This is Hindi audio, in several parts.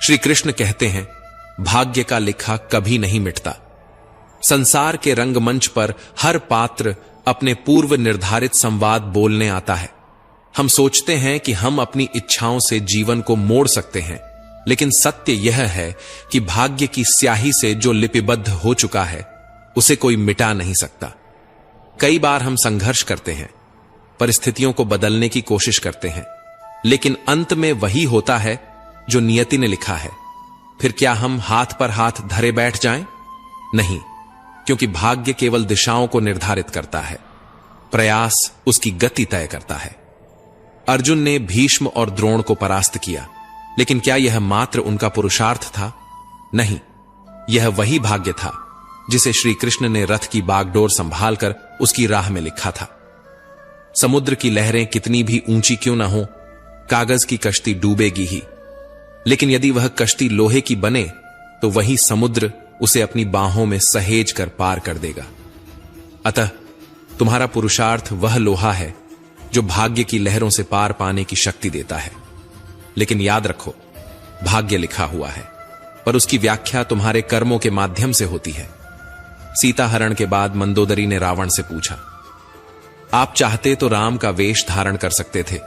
श्री कृष्ण कहते हैं, भाग्य का लिखा कभी नहीं मिटता। संसार के रंगमंच पर हर पात्र अपने पूर्व निर्धारित संवाद बोलने आता है। हम सोचते हैं कि हम अपनी इच्छाओं से जीवन को मोड़ सकते हैं, लेकिन सत्य यह है कि भाग्य की स्याही से जो लिपिबद्ध हो चुका है उसे कोई मिटा नहीं सकता। कई बार हम संघर्ष करते हैं, परिस्थितियों को बदलने की कोशिश करते हैं, लेकिन अंत में वही होता है जो नियति ने लिखा है। फिर क्या हम हाथ पर हाथ धरे बैठ जाएं? नहीं, क्योंकि भाग्य केवल दिशाओं को निर्धारित करता है, प्रयास उसकी गति तय करता है। अर्जुन ने भीष्म और द्रोण को परास्त किया, लेकिन क्या यह मात्र उनका पुरुषार्थ था? नहीं, यह वही भाग्य था जिसे श्री कृष्ण ने रथ की बागडोर संभालकर उसकी राह में लिखा था। समुद्र की लहरें कितनी भी ऊंची क्यों ना हो, कागज की कश्ती डूबेगी ही, लेकिन यदि वह कश्ती लोहे की बने तो वही समुद्र उसे अपनी बाहों में सहेज कर पार कर देगा। अतः तुम्हारा पुरुषार्थ वह लोहा है जो भाग्य की लहरों से पार पाने की शक्ति देता है। लेकिन याद रखो, भाग्य लिखा हुआ है, पर उसकी व्याख्या तुम्हारे कर्मों के माध्यम से होती है। सीता हरण के बाद मंदोदरी ने रावण से पूछा, आप चाहते तो राम का वेश धारण कर सकते थे,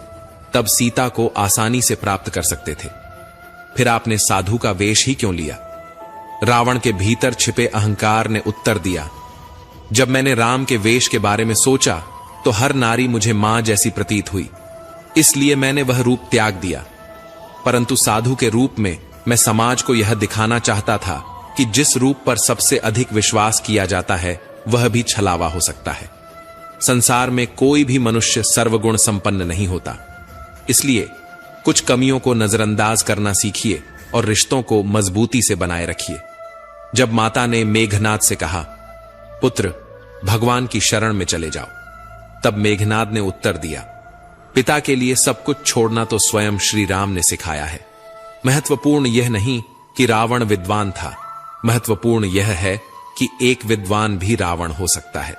तब सीता को आसानी से प्राप्त कर सकते थे। फिर आपने साधु का वेश ही क्यों लिया? रावण के भीतर छिपे अहंकार ने उत्तर दिया, जब मैंने राम के वेश के बारे में सोचा तो हर नारी मुझे मां जैसी प्रतीत हुई, इसलिए मैंने वह रूप त्याग दिया। परंतु साधु के रूप में मैं समाज को यह दिखाना चाहता था कि जिस रूप पर सबसे अधिक विश्वास किया जाता है वह भी छलावा हो सकता है। संसार में कोई भी मनुष्य सर्वगुण संपन्न नहीं होता, इसलिए कुछ कमियों को नजरअंदाज करना सीखिए और रिश्तों को मजबूती से बनाए रखिए। जब माता ने मेघनाद से कहा, पुत्र भगवान की शरण में चले जाओ, तब मेघनाद ने उत्तर दिया, पिता के लिए सब कुछ छोड़ना तो स्वयं श्री राम ने सिखाया है। महत्वपूर्ण यह नहीं कि रावण विद्वान था, महत्वपूर्ण यह है कि एक विद्वान भी रावण हो सकता है।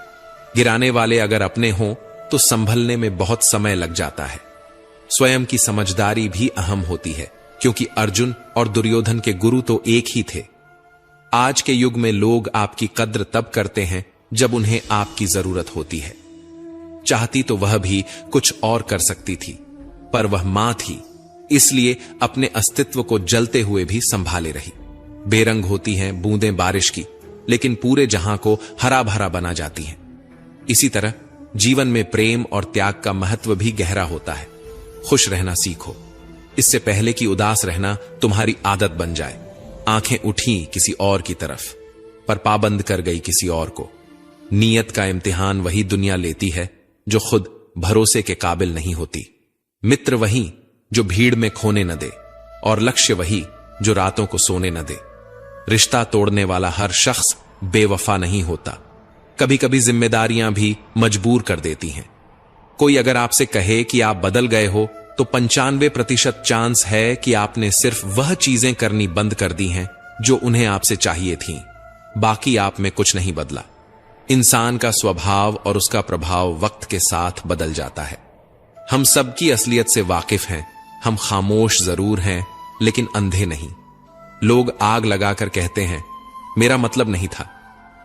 गिराने वाले अगर अपने हों तो संभलने में बहुत समय लग जाता है। स्वयं की समझदारी भी अहम होती है, क्योंकि अर्जुन और दुर्योधन के गुरु तो एक ही थे। आज के युग में लोग आपकी कद्र तब करते हैं जब उन्हें आपकी जरूरत होती है। चाहती तो वह भी कुछ और कर सकती थी, पर वह मां थी, इसलिए अपने अस्तित्व को जलते हुए भी संभाले रही। बेरंग होती हैं बूंदें बारिश की, लेकिन पूरे जहां को हरा भरा बना जाती हैं। इसी तरह जीवन में प्रेम और त्याग का महत्व भी गहरा होता है। खुश रहना सीखो, इससे पहले कि उदास रहना तुम्हारी आदत बन जाए। आंखें उठी किसी और की तरफ, पर पाबंद कर गई किसी और को। नीयत का इम्तिहान वही दुनिया लेती है जो खुद भरोसे के काबिल नहीं होती। मित्र वही जो भीड़ में खोने न दे, और लक्ष्य वही जो रातों को सोने न दे। रिश्ता तोड़ने वाला हर शख्स बेवफा नहीं होता, कभी कभी जिम्मेदारियां भी मजबूर कर देती हैं। कोई अगर आपसे कहे कि आप बदल गए हो, तो 95% चांस है कि आपने सिर्फ वह चीजें करनी बंद कर दी हैं जो उन्हें आपसे चाहिए थीं। बाकी आप में कुछ नहीं बदला। इंसान का स्वभाव और उसका प्रभाव वक्त के साथ बदल जाता है। हम सबकी असलियत से वाकिफ हैं, हम खामोश जरूर हैं लेकिन अंधे नहीं। लोग आग लगाकर कहते हैं, मेरा मतलब नहीं था।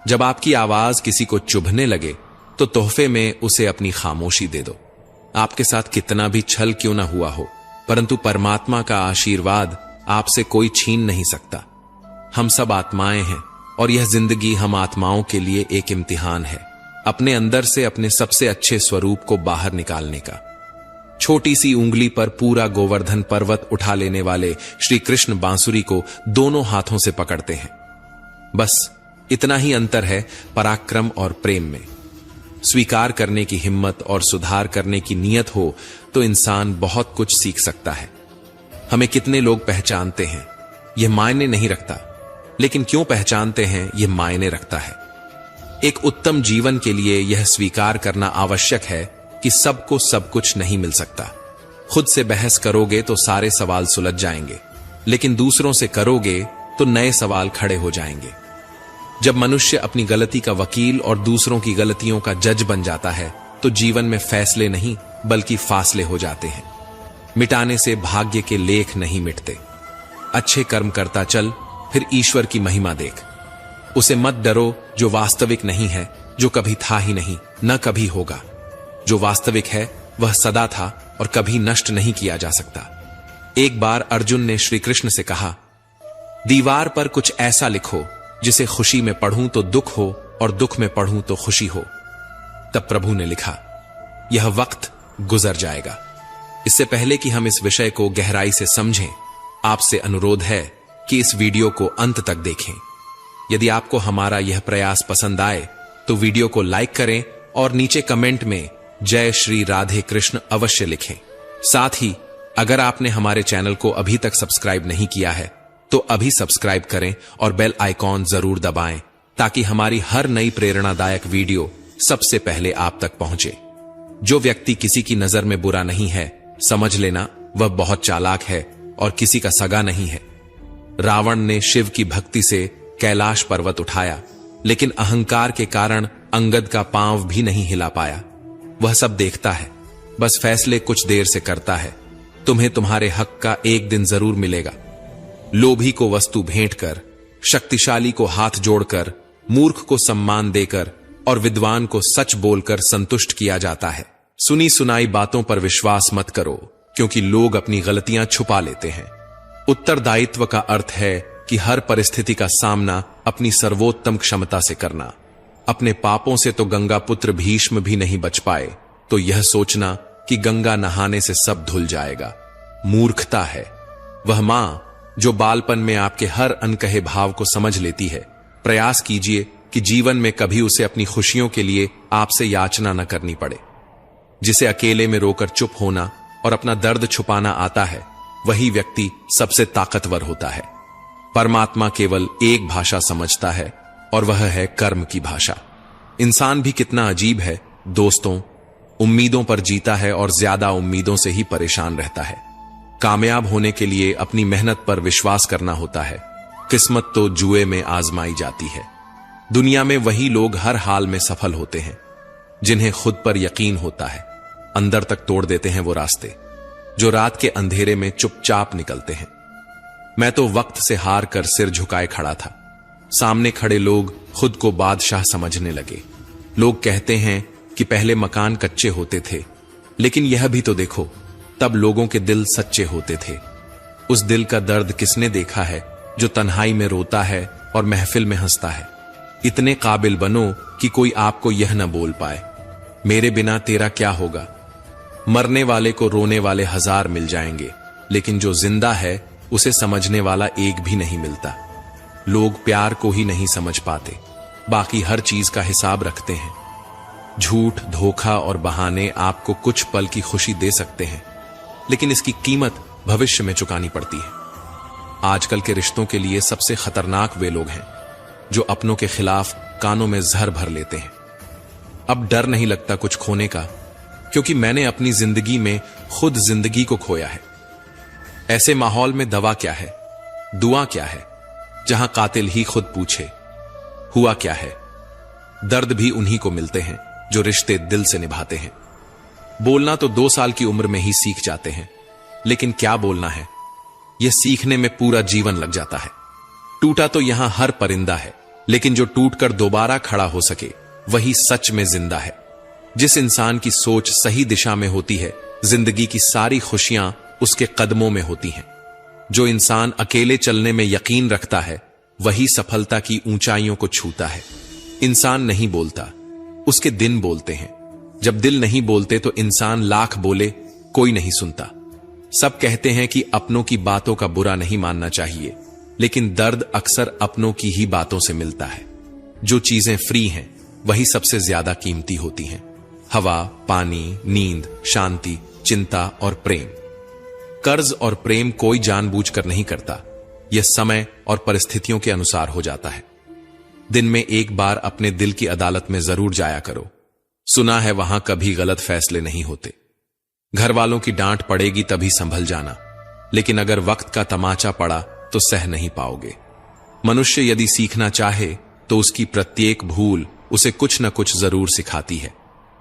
जब आपकी आवाज किसी को चुभने लगे तो तोहफे में उसे अपनी खामोशी दे दो। आपके साथ कितना भी छल क्यों ना हुआ हो, परंतु परमात्मा का आशीर्वाद आपसे कोई छीन नहीं सकता। हम सब आत्माएं हैं और यह जिंदगी हम आत्माओं के लिए एक इम्तिहान है, अपने अंदर से अपने सबसे अच्छे स्वरूप को बाहर निकालने का। छोटी सी उंगली पर पूरा गोवर्धन पर्वत उठा लेने वाले श्री कृष्ण बांसुरी को दोनों हाथों से पकड़ते हैं। बस इतना ही अंतर है पराक्रम और प्रेम में। स्वीकार करने की हिम्मत और सुधार करने की नीयत हो तो इंसान बहुत कुछ सीख सकता है। हमें कितने लोग पहचानते हैं यह मायने नहीं रखता, लेकिन क्यों पहचानते हैं यह मायने रखता है। एक उत्तम जीवन के लिए यह स्वीकार करना आवश्यक है कि सबको सब कुछ नहीं मिल सकता। खुद से बहस करोगे तो सारे सवाल सुलझ जाएंगे, लेकिन दूसरों से करोगे तो नए सवाल खड़े हो जाएंगे। जब मनुष्य अपनी गलती का वकील और दूसरों की गलतियों का जज बन जाता है तो जीवन में फैसले नहीं बल्कि फासले हो जाते हैं। मिटाने से भाग्य के लेख नहीं मिटते। अच्छे कर्म करता चल, फिर ईश्वर की महिमा देख। उसे मत डरो जो वास्तविक नहीं है, जो कभी था ही नहीं, न कभी होगा। जो वास्तविक है वह सदा था और कभी नष्ट नहीं किया जा सकता। एक बार अर्जुन ने श्री कृष्ण से कहा, दीवार पर कुछ ऐसा लिखो जिसे खुशी में पढ़ूं तो दुख हो और दुख में पढ़ूं तो खुशी हो। तब प्रभु ने लिखा, यह वक्त गुजर जाएगा। इससे पहले कि हम इस विषय को गहराई से समझें, आपसे अनुरोध है कि इस वीडियो को अंत तक देखें। यदि आपको हमारा यह प्रयास पसंद आए तो वीडियो को लाइक करें और नीचे कमेंट में जय श्री राधे कृष्ण अवश्य लिखें। साथ ही अगर आपने हमारे चैनल को अभी तक सब्सक्राइब नहीं किया है तो अभी सब्सक्राइब करें और बेल आइकॉन जरूर दबाएं ताकि हमारी हर नई प्रेरणादायक वीडियो सबसे पहले आप तक पहुंचे। जो व्यक्ति किसी की नजर में बुरा नहीं है, समझ लेना वह बहुत चालाक है और किसी का सगा नहीं है। रावण ने शिव की भक्ति से कैलाश पर्वत उठाया, लेकिन अहंकार के कारण अंगद का पांव भी नहीं हिला पाया। वह सब देखता है, बस फैसले कुछ देर से करता है। तुम्हें तुम्हारे हक का एक दिन जरूर मिलेगा। लोभी को वस्तु भेंट कर, शक्तिशाली को हाथ जोड़कर, मूर्ख को सम्मान देकर और विद्वान को सच बोलकर संतुष्ट किया जाता है। सुनी सुनाई बातों पर विश्वास मत करो, क्योंकि लोग अपनी गलतियां छुपा लेते हैं। उत्तरदायित्व का अर्थ है कि हर परिस्थिति का सामना अपनी सर्वोत्तम क्षमता से करना। अपने पापों से तो गंगा पुत्र भीष्म भी नहीं बच पाए, तो यह सोचना कि गंगा नहाने से सब धुल जाएगा, मूर्खता है। वह मां जो बालपन में आपके हर अनकहे भाव को समझ लेती है, प्रयास कीजिए कि जीवन में कभी उसे अपनी खुशियों के लिए आपसे याचना न करनी पड़े। जिसे अकेले में रोकर चुप होना और अपना दर्द छुपाना आता है, वही व्यक्ति सबसे ताकतवर होता है। परमात्मा केवल एक भाषा समझता है और वह है कर्म की भाषा। इंसान भी कितना अजीब है दोस्तों, उम्मीदों पर जीता है और ज्यादा उम्मीदों से ही परेशान रहता है। कामयाब होने के लिए अपनी मेहनत पर विश्वास करना होता है। किस्मत तो जुए में आजमाई जाती है। दुनिया में वही लोग हर हाल में सफल होते हैं जिन्हें खुद पर यकीन होता है। अंदर तक तोड़ देते हैं वो रास्ते जो रात के अंधेरे में चुपचाप निकलते हैं। मैं तो वक्त से हार कर सिर झुकाए खड़ा था। सामने खड़े लोग खुद को बादशाह समझने लगे। लोग कहते हैं कि पहले मकान कच्चे होते थे, लेकिन यह भी तो देखो, तब लोगों के दिल सच्चे होते थे। उस दिल का दर्द किसने देखा है जो तन्हाई में रोता है और महफिल में हंसता है। इतने काबिल बनो कि कोई आपको यह न बोल पाए, मेरे बिना तेरा क्या होगा। मरने वाले को रोने वाले हजार मिल जाएंगे, लेकिन जो जिंदा है उसे समझने वाला एक भी नहीं मिलता। लोग प्यार को ही नहीं समझ पाते, बाकी हर चीज का हिसाब रखते हैं। झूठ, धोखा और बहाने आपको कुछ पल की खुशी दे सकते हैं, लेकिन इसकी कीमत भविष्य में चुकानी पड़ती है। आजकल के रिश्तों के लिए सबसे खतरनाक वे लोग हैं जो अपनों के खिलाफ कानों में जहर भर लेते हैं। अब डर नहीं लगता कुछ खोने का, क्योंकि मैंने अपनी जिंदगी में खुद जिंदगी को खोया है। ऐसे माहौल में दवा क्या है, दुआ क्या है, जहां कातिल ही खुद पूछे हुआ क्या है। दर्द भी उन्हीं को मिलते हैं जो रिश्ते दिल से निभाते हैं। बोलना तो 2 साल की उम्र में ही सीख जाते हैं, लेकिन क्या बोलना है, यह सीखने में पूरा जीवन लग जाता है। टूटा तो यहां हर परिंदा है, लेकिन जो टूटकर दोबारा खड़ा हो सके वही सच में जिंदा है। जिस इंसान की सोच सही दिशा में होती है, जिंदगी की सारी खुशियां उसके कदमों में होती हैं। जो इंसान अकेले चलने में यकीन रखता है, वही सफलता की ऊंचाइयों को छूता है। इंसान नहीं बोलता, उसके दिन बोलते हैं। जब दिल नहीं बोलते तो इंसान लाख बोले, कोई नहीं सुनता। सब कहते हैं कि अपनों की बातों का बुरा नहीं मानना चाहिए, लेकिन दर्द अक्सर अपनों की ही बातों से मिलता है। जो चीजें फ्री हैं वही सबसे ज्यादा कीमती होती हैं। हवा, पानी, नींद, शांति, चिंता और प्रेम। कर्ज और प्रेम कोई जानबूझकर नहीं करता, यह समय और परिस्थितियों के अनुसार हो जाता है। दिन में एक बार अपने दिल की अदालत में जरूर जाया करो। सुना है वहां कभी गलत फैसले नहीं होते। घर वालों की डांट पड़ेगी तभी संभल जाना, लेकिन अगर वक्त का तमाचा पड़ा तो सह नहीं पाओगे। मनुष्य यदि सीखना चाहे तो उसकी प्रत्येक भूल उसे कुछ न कुछ जरूर सिखाती है।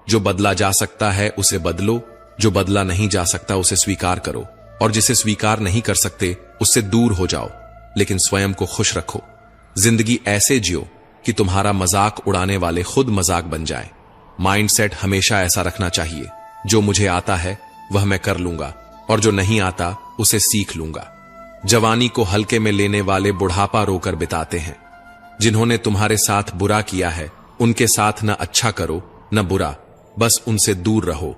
जो बदला जा सकता है उसे बदलो, जो बदला नहीं जा सकता उसे स्वीकार करो और जिसे स्वीकार नहीं कर सकते उससे दूर हो जाओ, लेकिन स्वयं को खुश रखो। जिंदगी ऐसे जियो कि तुम्हारा मजाक उड़ाने वाले खुद मजाक बन जाए। माइंडसेट हमेशा ऐसा रखना चाहिए, जो मुझे आता है वह मैं कर लूंगा और जो नहीं आता उसे सीख लूंगा। जवानी को हल्के में लेने वाले बुढ़ापा रोकर बिताते हैं। जिन्होंने तुम्हारे साथ बुरा किया है उनके साथ न अच्छा करो न बुरा, बस उनसे दूर रहो।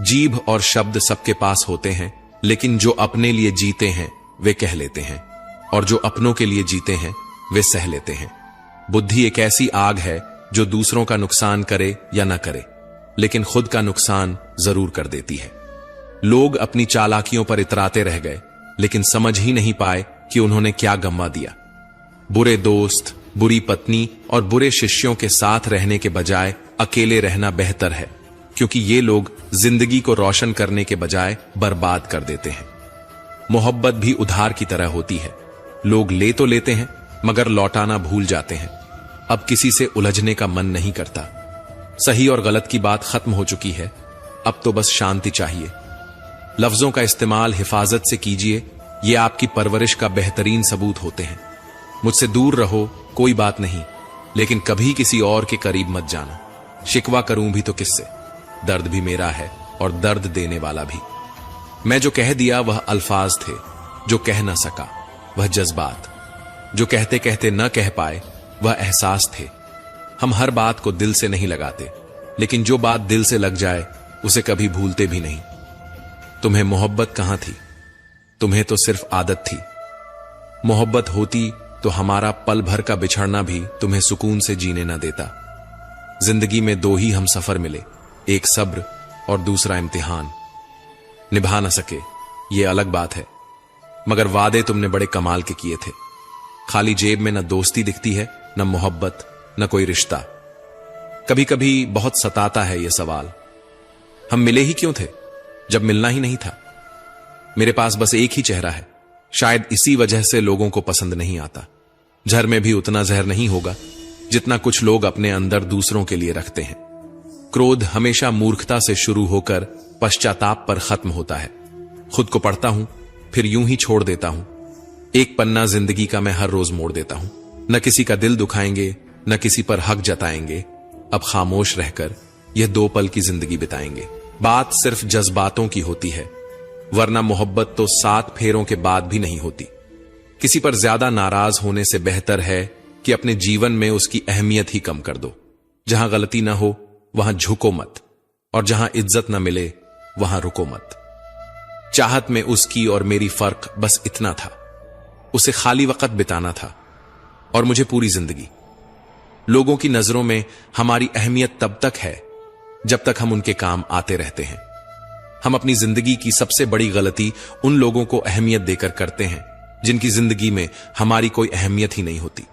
जीभ और शब्द सबके पास होते हैं, लेकिन जो अपने लिए जीते हैं वे कह लेते हैं, और जो अपनों के लिए जीते हैं वे सह लेते हैं। बुद्धि एक ऐसी आग है जो दूसरों का नुकसान करे या न करे, लेकिन खुद का नुकसान जरूर कर देती है। लोग अपनी चालाकियों पर इतराते रह गए, लेकिन समझ ही नहीं पाए कि उन्होंने क्या गंवा दिया। बुरे दोस्त, बुरी पत्नी और बुरे शिष्यों के साथ रहने के बजाय अकेले रहना बेहतर है, क्योंकि ये लोग जिंदगी को रोशन करने के बजाय बर्बाद कर देते हैं। मोहब्बत भी उधार की तरह होती है। लोग ले तो लेते हैं मगर लौटाना भूल जाते हैं। अब किसी से उलझने का मन नहीं करता। सही और गलत की बात खत्म हो चुकी है, अब तो बस शांति चाहिए। लफ्जों का इस्तेमाल हिफाजत से कीजिए, ये आपकी परवरिश का बेहतरीन सबूत होते हैं। मुझसे दूर रहो, कोई बात नहीं, लेकिन कभी किसी और के करीब मत जाना। शिकवा करूं भी तो किससे? दर्द भी मेरा है और दर्द देने वाला भी। मैं जो कह दिया वह अल्फाज थे, जो कह न सका वह जज्बात, जो कहते कहते न कह पाए वह एहसास थे। हम हर बात को दिल से नहीं लगाते, लेकिन जो बात दिल से लग जाए उसे कभी भूलते भी नहीं। तुम्हें मोहब्बत कहां थी? तुम्हें तो सिर्फ आदत थी। मोहब्बत होती तो हमारा पल भर का बिछड़ना भी तुम्हें सुकून से जीने न देता। जिंदगी में दो ही हम सफर मिले, एक सब्र और दूसरा इम्तिहान। निभा न सके ये अलग बात है, मगर वादे तुमने बड़े कमाल के किए थे। खाली जेब में न दोस्ती दिखती है, न मोहब्बत, न कोई रिश्ता। कभी कभी बहुत सताता है यह सवाल, हम मिले ही क्यों थे जब मिलना ही नहीं था? मेरे पास बस एक ही चेहरा है, शायद इसी वजह से लोगों को पसंद नहीं आता। जहर में भी उतना जहर नहीं होगा जितना कुछ लोग अपने अंदर दूसरों के लिए रखते हैं। क्रोध हमेशा मूर्खता से शुरू होकर पश्चाताप पर खत्म होता है। खुद को पढ़ता हूं, फिर यूं ही छोड़ देता हूं। एक पन्ना जिंदगी का मैं हर रोज मोड़ देता हूं। न किसी का दिल दुखाएंगे, न किसी पर हक जताएंगे। अब खामोश रहकर यह 2 पल की जिंदगी बिताएंगे। बात सिर्फ जज्बातों की होती है, वरना मोहब्बत तो 7 फेरों के बाद भी नहीं होती। किसी पर ज्यादा नाराज होने से बेहतर है कि अपने जीवन में उसकी अहमियत ही कम कर दो। जहां गलती ना हो वहां झुको मत, और जहां इज्जत ना मिले वहां रुको मत। चाहत में उसकी और मेरी फर्क बस इतना था, उसे खाली वक्त बिताना था और मुझे पूरी जिंदगी। लोगों की नजरों में हमारी अहमियत तब तक है जब तक हम उनके काम आते रहते हैं। हम अपनी जिंदगी की सबसे बड़ी गलती उन लोगों को अहमियत देकर करते हैं जिनकी जिंदगी में हमारी कोई अहमियत ही नहीं होती।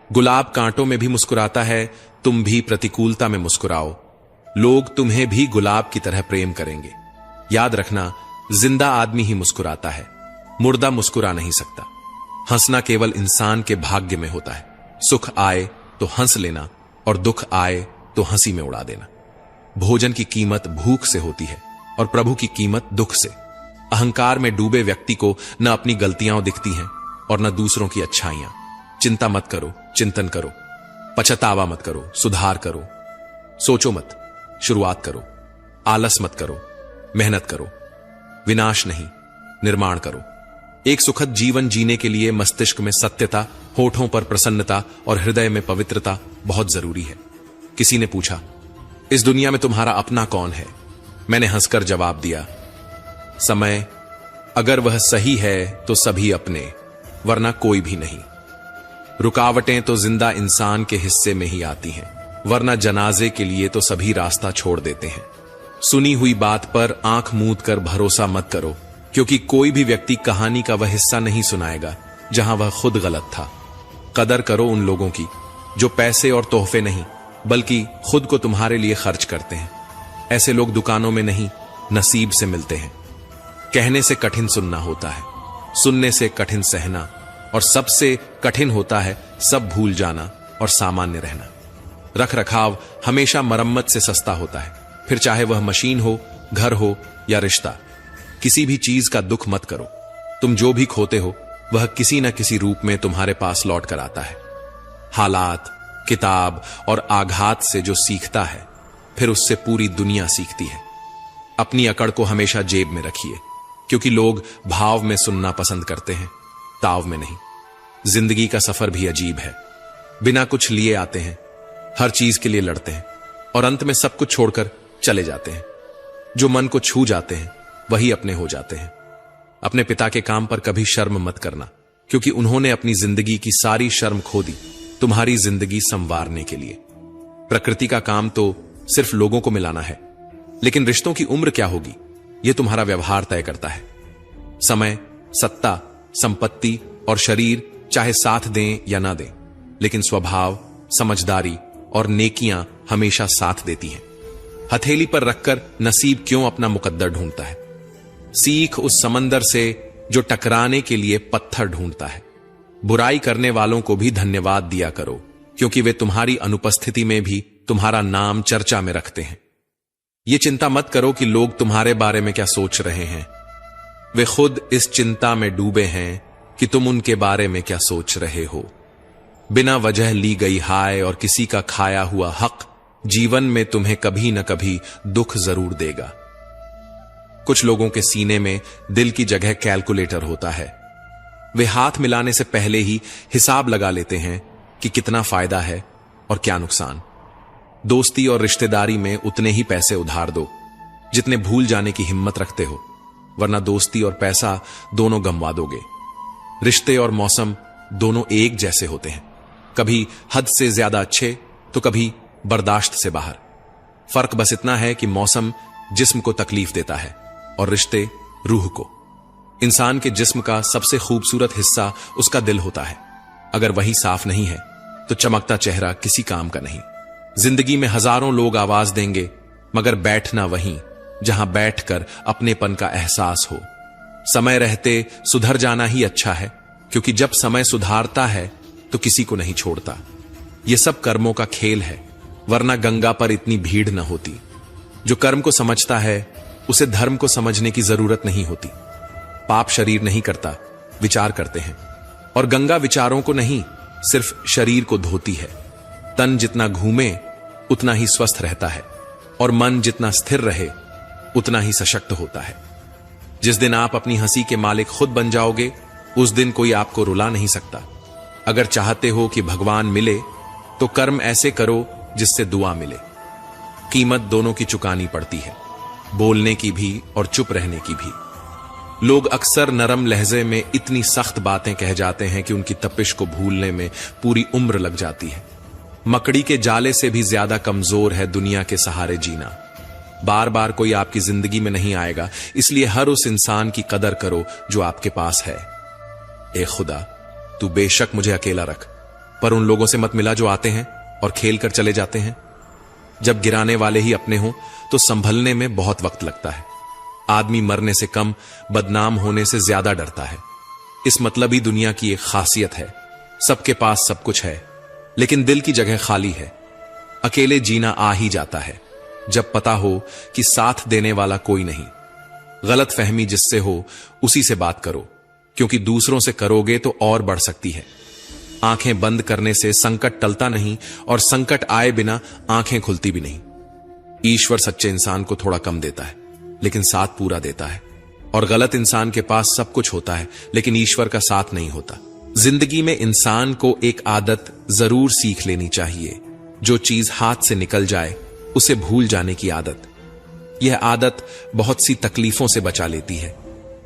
गुलाब कांटों में भी मुस्कुराता है, तुम भी प्रतिकूलता में मुस्कुराओ, लोग तुम्हें भी गुलाब की तरह प्रेम करेंगे। याद रखना, जिंदा आदमी ही मुस्कुराता है, मुर्दा मुस्कुरा नहीं सकता। हंसना केवल इंसान के भाग्य में होता है। सुख आए तो हंस लेना और दुख आए तो हंसी में उड़ा देना। भोजन की कीमत भूख से होती है और प्रभु की कीमत दुख से। अहंकार में डूबे व्यक्ति को न अपनी गलतियां दिखती हैं और न दूसरों की अच्छाइयां। चिंता मत करो, चिंतन करो, पछतावा मत करो, सुधार करो। सोचो मत, शुरुआत करो। आलस मत करो, मेहनत करो। विनाश नहीं, निर्माण करो। एक सुखद जीवन जीने के लिए मस्तिष्क में सत्यता, होठों पर प्रसन्नता और हृदय में पवित्रता बहुत जरूरी है। किसी ने पूछा, इस दुनिया में तुम्हारा अपना कौन है? मैंने हंसकर जवाब दिया, समय। अगर वह सही है तो सभी अपने, वरना कोई भी नहीं। रुकावटें तो जिंदा इंसान के हिस्से में ही आती हैं, वरना जनाजे के लिए तो सभी रास्ता छोड़ देते हैं। सुनी हुई बात पर आंख मूंद कर भरोसा मत करो, क्योंकि कोई भी व्यक्ति कहानी का वह हिस्सा नहीं सुनाएगा जहां वह खुद गलत था। कदर करो उन लोगों की जो पैसे और तोहफे नहीं बल्कि खुद को तुम्हारे लिए खर्च करते हैं। ऐसे लोग दुकानों में नहीं, नसीब से मिलते हैं। कहने से कठिन सुनना होता है, सुनने से कठिन सहना, और सबसे कठिन होता है सब भूल जाना और सामान्य रहना। रख रखाव हमेशा मरम्मत से सस्ता होता है, फिर चाहे वह मशीन हो, घर हो या रिश्ता। किसी भी चीज का दुख मत करो। तुम जो भी खोते हो वह किसी न किसी रूप में तुम्हारे पास लौट कर आता है। हालात, किताब और आघात से जो सीखता है फिर उससे पूरी दुनिया सीखती है। अपनी अकड़ को हमेशा जेब में रखिए, क्योंकि लोग भाव में सुनना पसंद करते हैं, ताव में नहीं। जिंदगी का सफर भी अजीब है। बिना कुछ लिए आते हैं, हर चीज के लिए लड़ते हैं और अंत में सब कुछ छोड़कर चले जाते हैं। जो मन को छू जाते हैं वही अपने हो जाते हैं। अपने पिता के काम पर कभी शर्म मत करना, क्योंकि उन्होंने अपनी जिंदगी की सारी शर्म खो दी तुम्हारी जिंदगी संवारने के लिए। प्रकृति का काम तो सिर्फ लोगों को मिलाना है, लेकिन रिश्तों की उम्र क्या होगी यह तुम्हारा व्यवहार तय करता है। समय, सत्ता, संपत्ति और शरीर चाहे साथ दें या ना दें, लेकिन स्वभाव, समझदारी और नेकियां हमेशा साथ देती हैं। हथेली पर रखकर नसीब क्यों अपना मुकद्दर ढूंढता है। सीख उस समंदर से जो टकराने के लिए पत्थर ढूंढता है। बुराई करने वालों को भी धन्यवाद दिया करो, क्योंकि वे तुम्हारी अनुपस्थिति में भी तुम्हारा नाम चर्चा में रखते हैं। ये चिंता मत करो कि लोग तुम्हारे बारे में क्या सोच रहे हैं। वे खुद इस चिंता में डूबे हैं कि तुम उनके बारे में क्या सोच रहे हो। बिना वजह ली गई हाय और किसी का खाया हुआ हक जीवन में तुम्हें कभी न कभी दुख जरूर देगा। कुछ लोगों के सीने में दिल की जगह कैलकुलेटर होता है। वे हाथ मिलाने से पहले ही हिसाब लगा लेते हैं कि कितना फायदा है और क्या नुकसान। दोस्ती और रिश्तेदारी में उतने ही पैसे उधार दो जितने भूल जाने की हिम्मत रखते हो, वरना दोस्ती और पैसा दोनों गंवा दोगे। रिश्ते और मौसम दोनों एक जैसे होते हैं, कभी हद से ज्यादा अच्छे तो कभी बर्दाश्त से बाहर। फर्क बस इतना है कि मौसम जिस्म को तकलीफ देता है और रिश्ते रूह को। इंसान के जिस्म का सबसे खूबसूरत हिस्सा उसका दिल होता है। अगर वही साफ नहीं है तो चमकता चेहरा किसी काम का नहीं। जिंदगी में हजारों लोग आवाज देंगे, मगर बैठना वहीं जहां बैठकर अपनेपन का एहसास हो। समय रहते सुधर जाना ही अच्छा है, क्योंकि जब समय सुधारता है तो किसी को नहीं छोड़ता। यह सब कर्मों का खेल है, वरना गंगा पर इतनी भीड़ न होती। जो कर्म को समझता है उसे धर्म को समझने की जरूरत नहीं होती। पाप शरीर नहीं करता, विचार करते हैं, और गंगा विचारों को नहीं सिर्फ शरीर को धोती है। तन जितना घूमे उतना ही स्वस्थ रहता है, और मन जितना स्थिर रहे उतना ही सशक्त होता है। जिस दिन आप अपनी हंसी के मालिक खुद बन जाओगे, उस दिन कोई आपको रुला नहीं सकता। अगर चाहते हो कि भगवान मिले तो कर्म ऐसे करो जिससे दुआ मिले। कीमत दोनों की चुकानी पड़ती है, बोलने की भी और चुप रहने की भी। लोग अक्सर नरम लहजे में इतनी सख्त बातें कह जाते हैं कि उनकी तपिश को भूलने में पूरी उम्र लग जाती है। मकड़ी के जाले से भी ज्यादा कमजोर है दुनिया के सहारे जीना। बार बार कोई आपकी जिंदगी में नहीं आएगा, इसलिए हर उस इंसान की कदर करो जो आपके पास है। ए खुदा, तू बेशक मुझे अकेला रख, पर उन लोगों से मत मिला जो आते हैं और खेल कर चले जाते हैं। जब गिराने वाले ही अपने हों तो संभलने में बहुत वक्त लगता है। आदमी मरने से कम बदनाम होने से ज्यादा डरता है। इस मतलबी दुनिया की एक खासियत है, सबके पास सब कुछ है लेकिन दिल की जगह खाली है। अकेले जीना आ ही जाता है जब पता हो कि साथ देने वाला कोई नहीं। गलत फहमी जिससे हो उसी से बात करो, क्योंकि दूसरों से करोगे तो और बढ़ सकती है। आंखें बंद करने से संकट टलता नहीं, और संकट आए बिना आंखें खुलती भी नहीं। ईश्वर सच्चे इंसान को थोड़ा कम देता है लेकिन साथ पूरा देता है, और गलत इंसान के पास सब कुछ होता है लेकिन ईश्वर का साथ नहीं होता। जिंदगी में इंसान को एक आदत जरूर सीख लेनी चाहिए। जो चीज हाथ से निकल जाए उसे भूल जाने की आदत। यह आदत बहुत सी तकलीफों से बचा लेती है।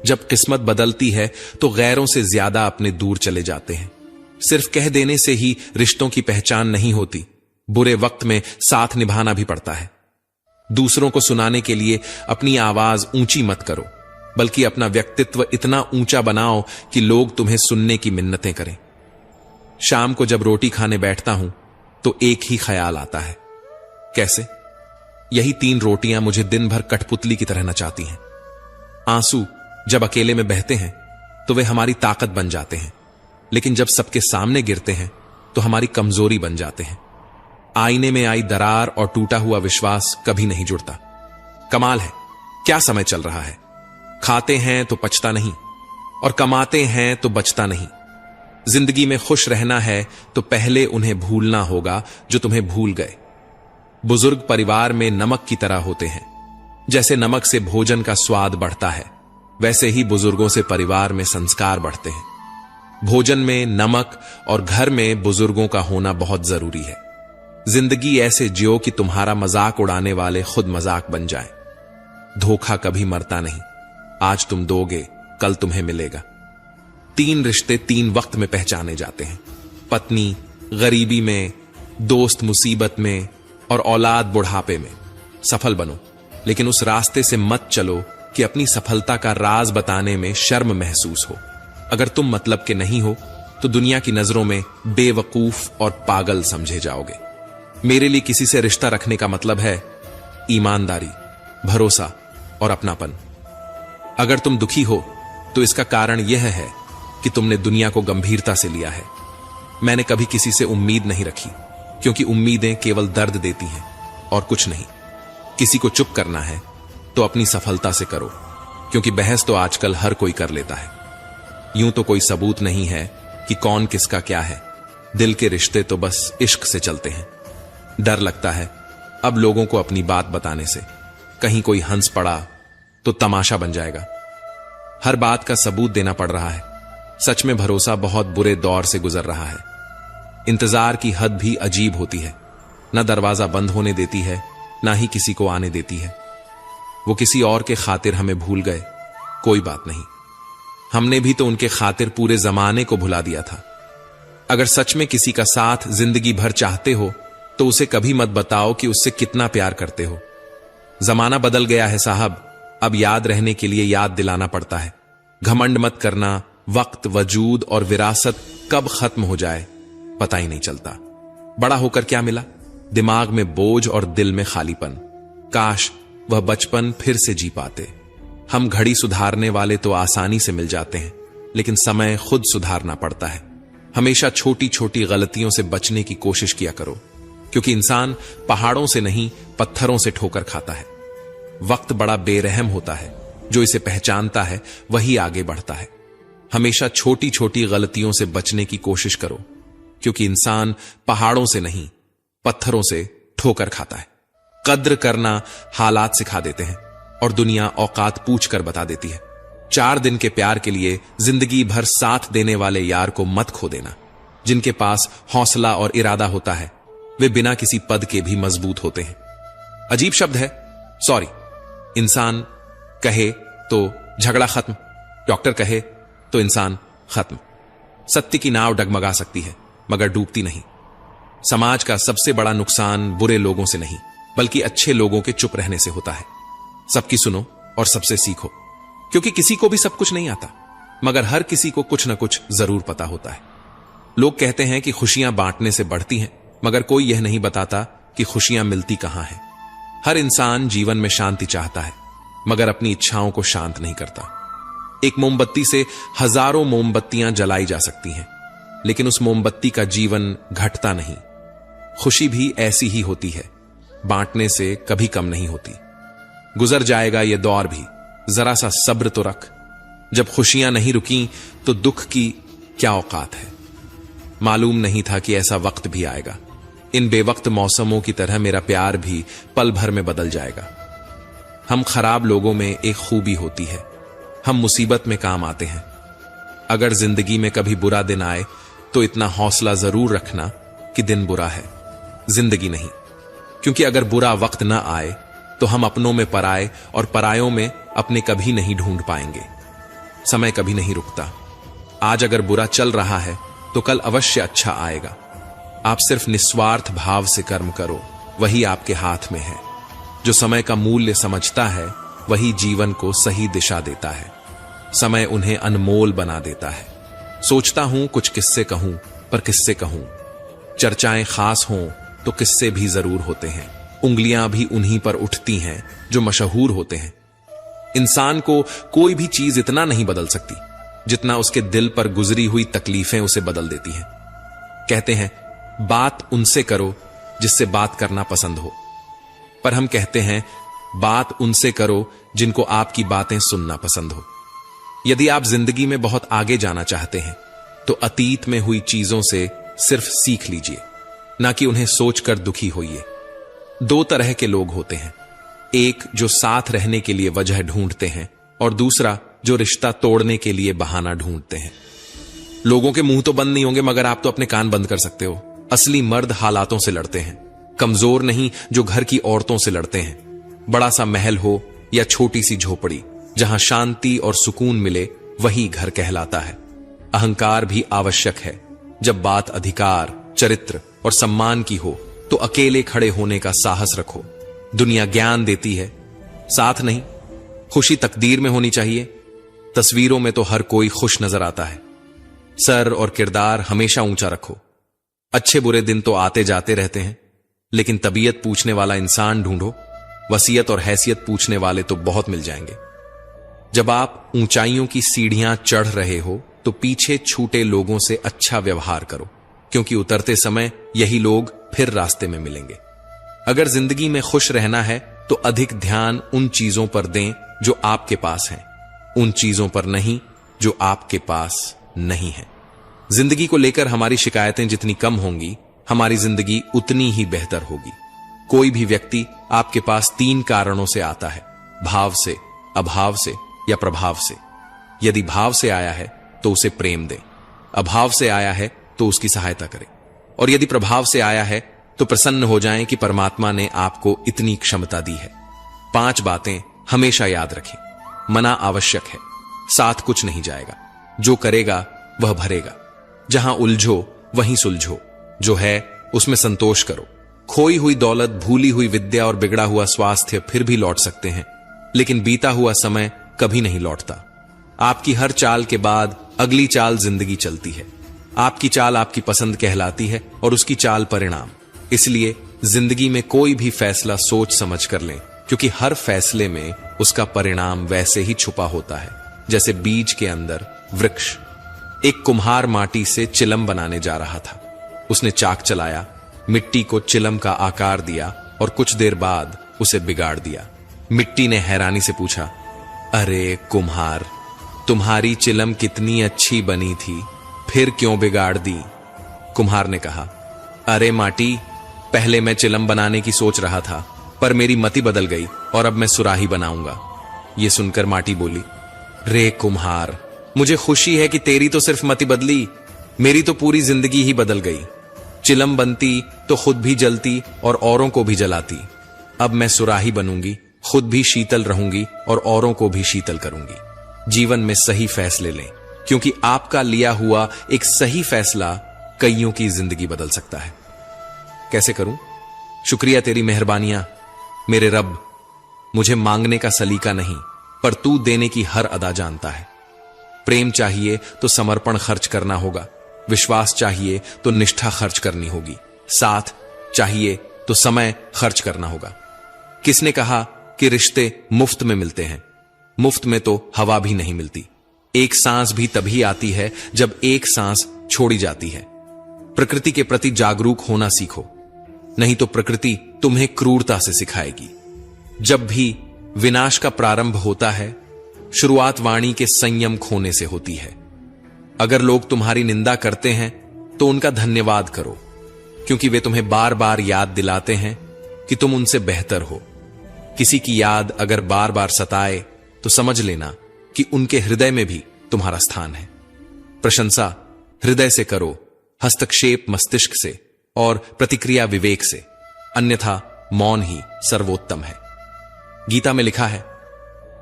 जब किस्मत बदलती है तो गैरों से ज्यादा अपने दूर चले जाते हैं। सिर्फ कह देने से ही रिश्तों की पहचान नहीं होती, बुरे वक्त में साथ निभाना भी पड़ता है। दूसरों को सुनाने के लिए अपनी आवाज ऊंची मत करो, बल्कि अपना व्यक्तित्व इतना ऊंचा बनाओ कि लोग तुम्हें सुनने की मिन्नतें करें। शाम को जब रोटी खाने बैठता हूं तो एक ही ख्याल आता है, कैसे? यही 3 रोटियां मुझे दिन भर कठपुतली की तरह नचाती हैं। आंसू जब अकेले में बहते हैं तो वे हमारी ताकत बन जाते हैं, लेकिन जब सबके सामने गिरते हैं तो हमारी कमजोरी बन जाते हैं। आईने में आई दरार और टूटा हुआ विश्वास कभी नहीं जुड़ता। कमाल है, क्या समय चल रहा है। खाते हैं तो पचता नहीं और कमाते हैं तो बचता नहीं। जिंदगी में खुश रहना है तो पहले उन्हें भूलना होगा जो तुम्हें भूल गए। बुजुर्ग परिवार में नमक की तरह होते हैं। जैसे नमक से भोजन का स्वाद बढ़ता है, वैसे ही बुजुर्गों से परिवार में संस्कार बढ़ते हैं। भोजन में नमक और घर में बुजुर्गों का होना बहुत जरूरी है। जिंदगी ऐसे जियो कि तुम्हारा मजाक उड़ाने वाले खुद मजाक बन जाएं। धोखा कभी मरता नहीं, आज तुम दोगे कल तुम्हें मिलेगा। 3 रिश्ते 3 वक्त में पहचाने जाते हैं, पत्नी गरीबी में, दोस्त मुसीबत में और औलाद बुढ़ापे में। सफल बनो, लेकिन उस रास्ते से मत चलो कि अपनी सफलता का राज बताने में शर्म महसूस हो। अगर तुम मतलब के नहीं हो तो दुनिया की नजरों में बेवकूफ और पागल समझे जाओगे। मेरे लिए किसी से रिश्ता रखने का मतलब है ईमानदारी, भरोसा और अपनापन। अगर तुम दुखी हो तो इसका कारण यह है कि तुमने दुनिया को गंभीरता से लिया है। मैंने कभी किसी से उम्मीद नहीं रखी, क्योंकि उम्मीदें केवल दर्द देती हैं और कुछ नहीं। किसी को चुप करना है तो अपनी सफलता से करो, क्योंकि बहस तो आजकल हर कोई कर लेता है। यूं तो कोई सबूत नहीं है कि कौन किसका क्या है। दिल के रिश्ते तो बस इश्क से चलते हैं। डर लगता है अब लोगों को अपनी बात बताने से, कहीं कोई हंस पड़ा तो तमाशा बन जाएगा। हर बात का सबूत देना पड़ रहा है। सच में भरोसा बहुत बुरे दौर से गुजर रहा है। इंतजार की हद भी अजीब होती है, न दरवाजा बंद होने देती है, ना ही किसी को आने देती है। वो किसी और के खातिर हमें भूल गए, कोई बात नहीं, हमने भी तो उनके खातिर पूरे जमाने को भुला दिया था। अगर सच में किसी का साथ जिंदगी भर चाहते हो तो उसे कभी मत बताओ कि उससे कितना प्यार करते हो। जमाना बदल गया है साहब, अब याद रहने के लिए याद दिलाना पड़ता है। घमंड मत करना, वक्त, वजूद और विरासत कब खत्म हो जाए पता ही नहीं चलता। बड़ा होकर क्या मिला? दिमाग में बोझ और दिल में खालीपन। काश वह बचपन फिर से जी पाते। हम घड़ी सुधारने वाले तो आसानी से मिल जाते हैं, लेकिन समय खुद सुधारना पड़ता है। हमेशा छोटी छोटी गलतियों से बचने की कोशिश किया करो, क्योंकि इंसान पहाड़ों से नहीं पत्थरों से ठोकर खाता है। वक्त बड़ा बेरहम होता है, जो इसे पहचानता है वही आगे बढ़ता है। हमेशा छोटी छोटी गलतियों से बचने की कोशिश करो, क्योंकि इंसान पहाड़ों से नहीं पत्थरों से ठोकर खाता है। कद्र करना हालात सिखा देते हैं और दुनिया औकात पूछ कर बता देती है। 4 दिन के प्यार के लिए जिंदगी भर साथ देने वाले यार को मत खो देना। जिनके पास हौसला और इरादा होता है वे बिना किसी पद के भी मजबूत होते हैं। अजीब शब्द है, सॉरी। इंसान कहे तो झगड़ा खत्म, डॉक्टर कहे तो इंसान खत्म। सत्य की नाव डगमगा सकती है मगर डूबती नहीं। समाज का सबसे बड़ा नुकसान बुरे लोगों से नहीं, बल्कि अच्छे लोगों के चुप रहने से होता है। सबकी सुनो और सबसे सीखो, क्योंकि किसी को भी सब कुछ नहीं आता, मगर हर किसी को कुछ ना कुछ जरूर पता होता है। लोग कहते हैं कि खुशियां बांटने से बढ़ती हैं, मगर कोई यह नहीं बताता कि खुशियां मिलती कहां हैं। हर इंसान जीवन में शांति चाहता है, मगर अपनी इच्छाओं को शांत नहीं करता। एक मोमबत्ती से हजारों मोमबत्तियां जलाई जा सकती हैं, लेकिन उस मोमबत्ती का जीवन घटता नहीं। खुशी भी ऐसी ही होती है, बांटने से कभी कम नहीं होती। गुजर जाएगा ये दौर भी, जरा सा सब्र तो रख। जब खुशियां नहीं रुकी तो दुख की क्या औकात है। मालूम नहीं था कि ऐसा वक्त भी आएगा। इन बेवक्त मौसमों की तरह मेरा प्यार भी पल भर में बदल जाएगा। हम खराब लोगों में एक खूबी होती है, हम मुसीबत में काम आते हैं। अगर जिंदगी में कभी बुरा दिन आए तो इतना हौसला जरूर रखना कि दिन बुरा है, जिंदगी नहीं। क्योंकि अगर बुरा वक्त ना आए तो हम अपनों में पराए और परायों में अपने कभी नहीं ढूंढ पाएंगे। समय कभी नहीं रुकता। आज अगर बुरा चल रहा है तो कल अवश्य अच्छा आएगा। आप सिर्फ निस्वार्थ भाव से कर्म करो, वही आपके हाथ में है। जो समय का मूल्य समझता है वही जीवन को सही दिशा देता है। समय उन्हें अनमोल बना देता है। सोचता हूं कुछ किस्से कहूं, पर किस्से कहूं। चर्चाएं खास हों तो किस्से भी जरूर होते हैं। उंगलियां भी उन्हीं पर उठती हैं जो मशहूर होते हैं। इंसान को कोई भी चीज इतना नहीं बदल सकती जितना उसके दिल पर गुजरी हुई तकलीफें उसे बदल देती हैं। कहते हैं बात उनसे करो जिससे बात करना पसंद हो, पर हम कहते हैं बात उनसे करो जिनको आपकी बातें सुनना पसंद हो। यदि आप जिंदगी में बहुत आगे जाना चाहते हैं तो अतीत में हुई चीजों से सिर्फ सीख लीजिए, ना कि उन्हें सोचकर दुखी होइए। दो तरह के लोग होते हैं, एक जो साथ रहने के लिए वजह ढूंढते हैं और दूसरा जो रिश्ता तोड़ने के लिए बहाना ढूंढते हैं। लोगों के मुंह तो बंद नहीं होंगे मगर आप तो अपने कान बंद कर सकते हो। असली मर्द हालातों से लड़ते हैं, कमजोर नहीं जो घर की औरतों से लड़ते हैं। बड़ा सा महल हो या छोटी सी झोपड़ी, जहां शांति और सुकून मिले वही घर कहलाता है। अहंकार भी आवश्यक है। जब बात अधिकार, चरित्र और सम्मान की हो तो अकेले खड़े होने का साहस रखो। दुनिया ज्ञान देती है, साथ नहीं। खुशी तकदीर में होनी चाहिए। तस्वीरों में तो हर कोई खुश नजर आता है। सर और किरदार हमेशा ऊंचा रखो। अच्छे बुरे दिन तो आते जाते रहते हैं, लेकिन तबीयत पूछने वाला इंसान ढूंढो। वसीयत और हैसियत पूछने वाले तो बहुत मिल जाएंगे। जब आप ऊंचाइयों की सीढ़ियां चढ़ रहे हो तो पीछे छूटे लोगों से अच्छा व्यवहार करो, क्योंकि उतरते समय यही लोग फिर रास्ते में मिलेंगे। अगर जिंदगी में खुश रहना है तो अधिक ध्यान उन चीजों पर दें जो आपके पास हैं, उन चीजों पर नहीं जो आपके पास नहीं है। जिंदगी को लेकर हमारी शिकायतें जितनी कम होंगी, हमारी जिंदगी उतनी ही बेहतर होगी। कोई भी व्यक्ति आपके पास 3 कारणों से आता है, भाव से, अभाव से या प्रभाव से। यदि भाव से आया है तो उसे प्रेम दें, अभाव से आया है तो उसकी सहायता करें, और यदि प्रभाव से आया है तो प्रसन्न हो जाएं कि परमात्मा ने आपको इतनी क्षमता दी है। 5 बातें हमेशा याद रखें। मना आवश्यक है, साथ कुछ नहीं जाएगा। जो करेगा वह भरेगा। जहां उलझो वहीं सुलझो। जो है उसमें संतोष करो। खोई हुई दौलत, भूली हुई विद्या और बिगड़ा हुआ स्वास्थ्य फिर भी लौट सकते हैं, लेकिन बीता हुआ समय कभी नहीं लौटता। आपकी हर चाल के बाद अगली चाल जिंदगी चलती है। आपकी चाल आपकी पसंद कहलाती है और उसकी चाल परिणाम। इसलिए जिंदगी में कोई भी फैसला सोच समझ कर लें, क्योंकि हर फैसले में उसका परिणाम वैसे ही छुपा होता है जैसे बीज के अंदर वृक्ष। एक कुम्हार माटी से चिलम बनाने जा रहा था। उसने चाक चलाया, मिट्टी को चिलम का आकार दिया और कुछ देर बाद उसे बिगाड़ दिया। मिट्टी ने हैरानी से पूछा, अरे कुम्हार, तुम्हारी चिलम कितनी अच्छी बनी थी, फिर क्यों बिगाड़ दी? कुम्हार ने कहा, अरे माटी, पहले मैं चिलम बनाने की सोच रहा था, पर मेरी मति बदल गई और अब मैं सुराही बनाऊंगा। यह सुनकर माटी बोली, रे कुम्हार, मुझे खुशी है कि तेरी तो सिर्फ मति बदली, मेरी तो पूरी जिंदगी ही बदल गई। चिलम बनती तो खुद भी जलती और औरों को भी जलाती। अब मैं सुराही बनूंगी, खुद भी शीतल रहूंगी और औरों को भी शीतल करूंगी। जीवन में सही फैसले लें, क्योंकि आपका लिया हुआ एक सही फैसला कईयों की जिंदगी बदल सकता है। कैसे करूं? शुक्रिया तेरी मेहरबानियां मेरे रब। मुझे मांगने का सलीका नहीं, पर तू देने की हर अदा जानता है। प्रेम चाहिए तो समर्पण खर्च करना होगा। विश्वास चाहिए तो निष्ठा खर्च करनी होगी। साथ चाहिए तो समय खर्च करना होगा। किसने कहा कि रिश्ते मुफ्त में मिलते हैं? मुफ्त में तो हवा भी नहीं मिलती। एक सांस भी तभी आती है जब एक सांस छोड़ी जाती है। प्रकृति के प्रति जागरूक होना सीखो, नहीं तो प्रकृति तुम्हें क्रूरता से सिखाएगी। जब भी विनाश का प्रारंभ होता है, शुरुआत वाणी के संयम खोने से होती है। अगर लोग तुम्हारी निंदा करते हैं तो उनका धन्यवाद करो, क्योंकि वे तुम्हें बार बार याद दिलाते हैं कि तुम उनसे बेहतर हो। किसी की याद अगर बार बार सताए तो समझ लेना कि उनके हृदय में भी तुम्हारा स्थान है। प्रशंसा हृदय से करो, हस्तक्षेप मस्तिष्क से और प्रतिक्रिया विवेक से, अन्यथा मौन ही सर्वोत्तम है। गीता में लिखा है,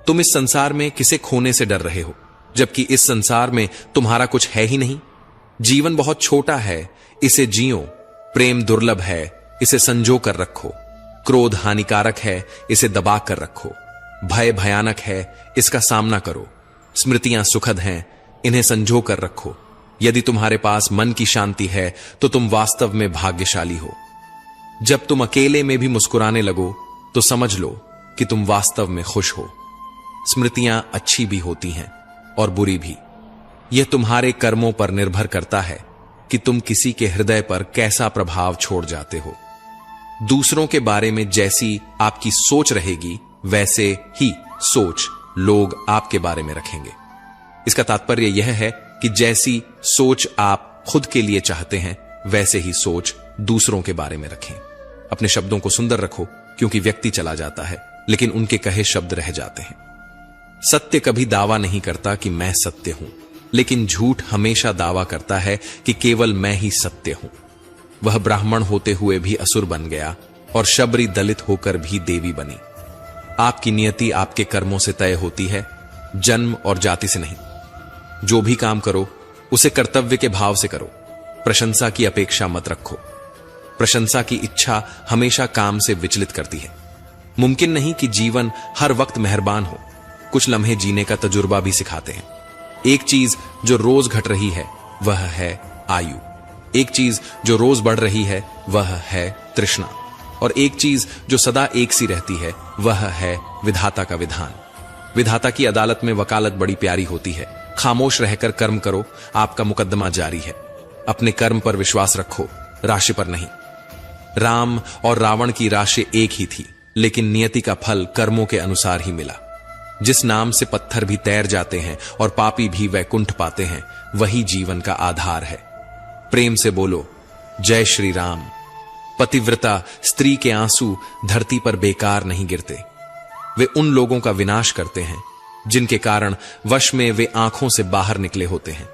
तुम इस संसार में किसे खोने से डर रहे हो, जबकि इस संसार में तुम्हारा कुछ है ही नहीं। जीवन बहुत छोटा है, इसे जियो। प्रेम दुर्लभ है, इसे संजो कर रखो। क्रोध हानिकारक है, इसे दबा कर रखो। भय भयानक है, इसका सामना करो। स्मृतियां सुखद हैं, इन्हें संजो कर रखो। यदि तुम्हारे पास मन की शांति है तो तुम वास्तव में भाग्यशाली हो। जब तुम अकेले में भी मुस्कुराने लगो तो समझ लो कि तुम वास्तव में खुश हो। स्मृतियां अच्छी भी होती हैं और बुरी भी। यह तुम्हारे कर्मों पर निर्भर करता है कि तुम किसी के हृदय पर कैसा प्रभाव छोड़ जाते हो। दूसरों के बारे में जैसी आपकी सोच रहेगी वैसे ही सोच लोग आपके बारे में रखेंगे। इसका तात्पर्य यह है कि जैसी सोच आप खुद के लिए चाहते हैं, वैसे ही सोच दूसरों के बारे में रखें। अपने शब्दों को सुंदर रखो, क्योंकि व्यक्ति चला जाता है, लेकिन उनके कहे शब्द रह जाते हैं। सत्य कभी दावा नहीं करता कि मैं सत्य हूं, लेकिन झूठ हमेशा दावा करता है कि केवल मैं ही सत्य हूं। वह ब्राह्मण होते हुए भी असुर बन गया और शबरी दलित होकर भी देवी बनी। आपकी नियति आपके कर्मों से तय होती है, जन्म और जाति से नहीं। जो भी काम करो उसे कर्तव्य के भाव से करो। प्रशंसा की अपेक्षा मत रखो। प्रशंसा की इच्छा हमेशा काम से विचलित करती है। मुमकिन नहीं कि जीवन हर वक्त मेहरबान हो। कुछ लम्हे जीने का तजुर्बा भी सिखाते हैं। एक चीज जो रोज घट रही है वह है आयु। एक चीज जो रोज बढ़ रही है वह है तृष्णा। और एक चीज जो सदा एक सी रहती है वह है विधाता का विधान। विधाता की अदालत में वकालत बड़ी प्यारी होती है। खामोश रहकर कर्म करो, आपका मुकदमा जारी है। अपने कर्म पर विश्वास रखो, राशि पर नहीं। राम और रावण की राशि एक ही थी, लेकिन नियति का फल कर्मों के अनुसार ही मिला। जिस नाम से पत्थर भी तैर जाते हैं और पापी भी वैकुंठ पाते हैं, वही जीवन का आधार है। प्रेम से बोलो, जय श्री राम। पतिव्रता स्त्री के आंसू धरती पर बेकार नहीं गिरते। वे उन लोगों का विनाश करते हैं जिनके कारण वश में वे आंखों से बाहर निकले होते हैं।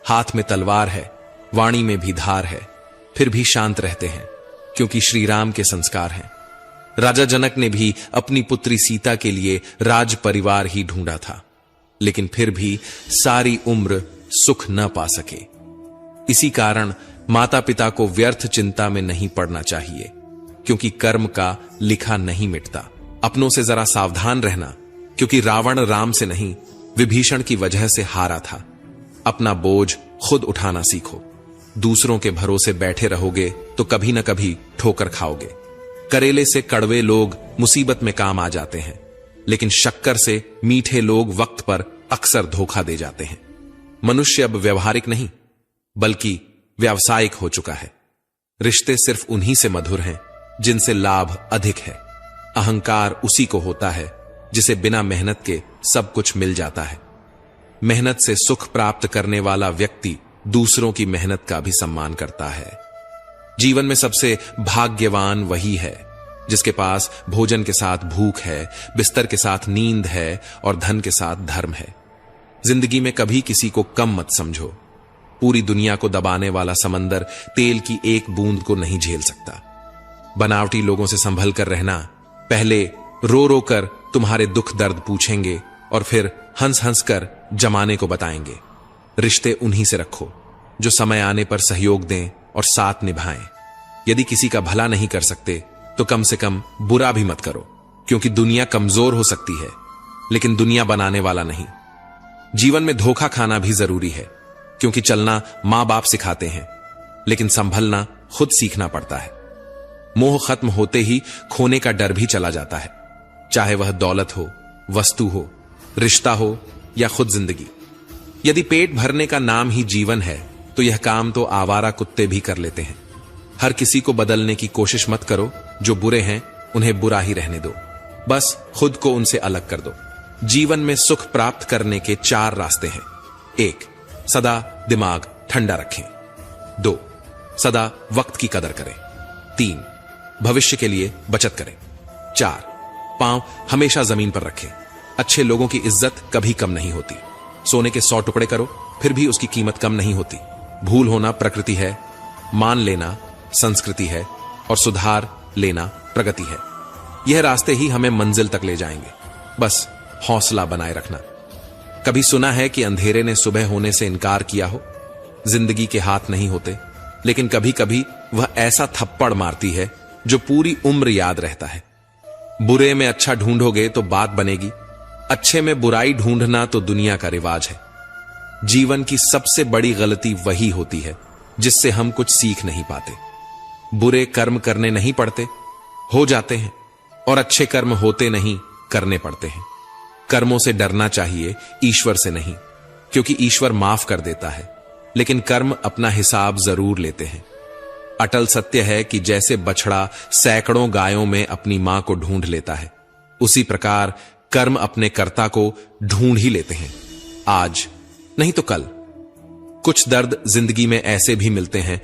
हाथ में तलवार है, वाणी में भी धार है, फिर भी शांत रहते हैं, क्योंकि श्री राम के संस्कार हैं। राजा जनक ने भी अपनी पुत्री सीता के लिए राज परिवार ही ढूंढा था, लेकिन फिर भी सारी उम्र सुख न पा सके। इसी कारण माता पिता को व्यर्थ चिंता में नहीं पड़ना चाहिए, क्योंकि कर्म का लिखा नहीं मिटता। अपनों से जरा सावधान रहना, क्योंकि रावण राम से नहीं, विभीषण की वजह से हारा था। अपना बोझ खुद उठाना सीखो। दूसरों के भरोसे बैठे रहोगे तो कभी न कभी ठोकर खाओगे। करेले से कड़वे लोग मुसीबत में काम आ जाते हैं, लेकिन शक्कर से मीठे लोग वक्त पर अक्सर धोखा दे जाते हैं। मनुष्य अब व्यवहारिक नहीं, बल्कि व्यावसायिक हो चुका है। रिश्ते सिर्फ उन्हीं से मधुर हैं जिनसे लाभ अधिक है। अहंकार उसी को होता है जिसे बिना मेहनत के सब कुछ मिल जाता है। मेहनत से सुख प्राप्त करने वाला व्यक्ति दूसरों की मेहनत का भी सम्मान करता है। जीवन में सबसे भाग्यवान वही है जिसके पास भोजन के साथ भूख है, बिस्तर के साथ नींद है और धन के साथ धर्म है। जिंदगी में कभी किसी को कम मत समझो। पूरी दुनिया को दबाने वाला समंदर तेल की एक बूंद को नहीं झेल सकता। बनावटी लोगों से संभल कर रहना। पहले रो रो कर तुम्हारे दुख दर्द पूछेंगे और फिर हंस हंस कर जमाने को बताएंगे। रिश्ते उन्हीं से रखो जो समय आने पर सहयोग दें और साथ निभाएं। यदि किसी का भला नहीं कर सकते तो कम से कम बुरा भी मत करो, क्योंकि दुनिया कमजोर हो सकती है, लेकिन दुनिया बनाने वाला नहीं। जीवन में धोखा खाना भी जरूरी है, क्योंकि चलना मां बाप सिखाते हैं, लेकिन संभलना खुद सीखना पड़ता है। मोह खत्म होते ही खोने का डर भी चला जाता है, चाहे वह दौलत हो, वस्तु हो, रिश्ता हो या खुद जिंदगी। यदि पेट भरने का नाम ही जीवन है तो यह काम तो आवारा कुत्ते भी कर लेते हैं। हर किसी को बदलने की कोशिश मत करो। जो बुरे हैं उन्हें बुरा ही रहने दो, बस खुद को उनसे अलग कर दो। जीवन में सुख प्राप्त करने के 4 रास्ते हैं। 1. सदा दिमाग ठंडा रखें। 2. सदा वक्त की कदर करें। 3. भविष्य के लिए बचत करें। 4. पांव हमेशा जमीन पर रखें। अच्छे लोगों की इज्जत कभी कम नहीं होती। सोने के 100 टुकड़े करो, फिर भी उसकी कीमत कम नहीं होती। भूल होना प्रकृति है, मान लेना संस्कृति है और सुधार लेना प्रगति है। यह रास्ते ही हमें मंजिल तक ले जाएंगे, बस हौसला बनाए रखना। कभी सुना है कि अंधेरे ने सुबह होने से इनकार किया हो? जिंदगी के हाथ नहीं होते, लेकिन कभी कभी वह ऐसा थप्पड़ मारती है जो पूरी उम्र याद रहता है। बुरे में अच्छा ढूंढोगे तो बात बनेगी, अच्छे में बुराई ढूंढना तो दुनिया का रिवाज है। जीवन की सबसे बड़ी गलती वही होती है जिससे हम कुछ सीख नहीं पाते। बुरे कर्म करने नहीं पड़ते, हो जाते हैं, और अच्छे कर्म होते नहीं, करने पड़ते हैं। कर्मों से डरना चाहिए, ईश्वर से नहीं, क्योंकि ईश्वर माफ कर देता है, लेकिन कर्म अपना हिसाब जरूर लेते हैं। अटल सत्य है कि जैसे बछड़ा सैकड़ों गायों में अपनी मां को ढूंढ लेता है, उसी प्रकार कर्म अपने कर्ता को ढूंढ ही लेते हैं, आज नहीं तो कल। कुछ दर्द जिंदगी में ऐसे भी मिलते हैं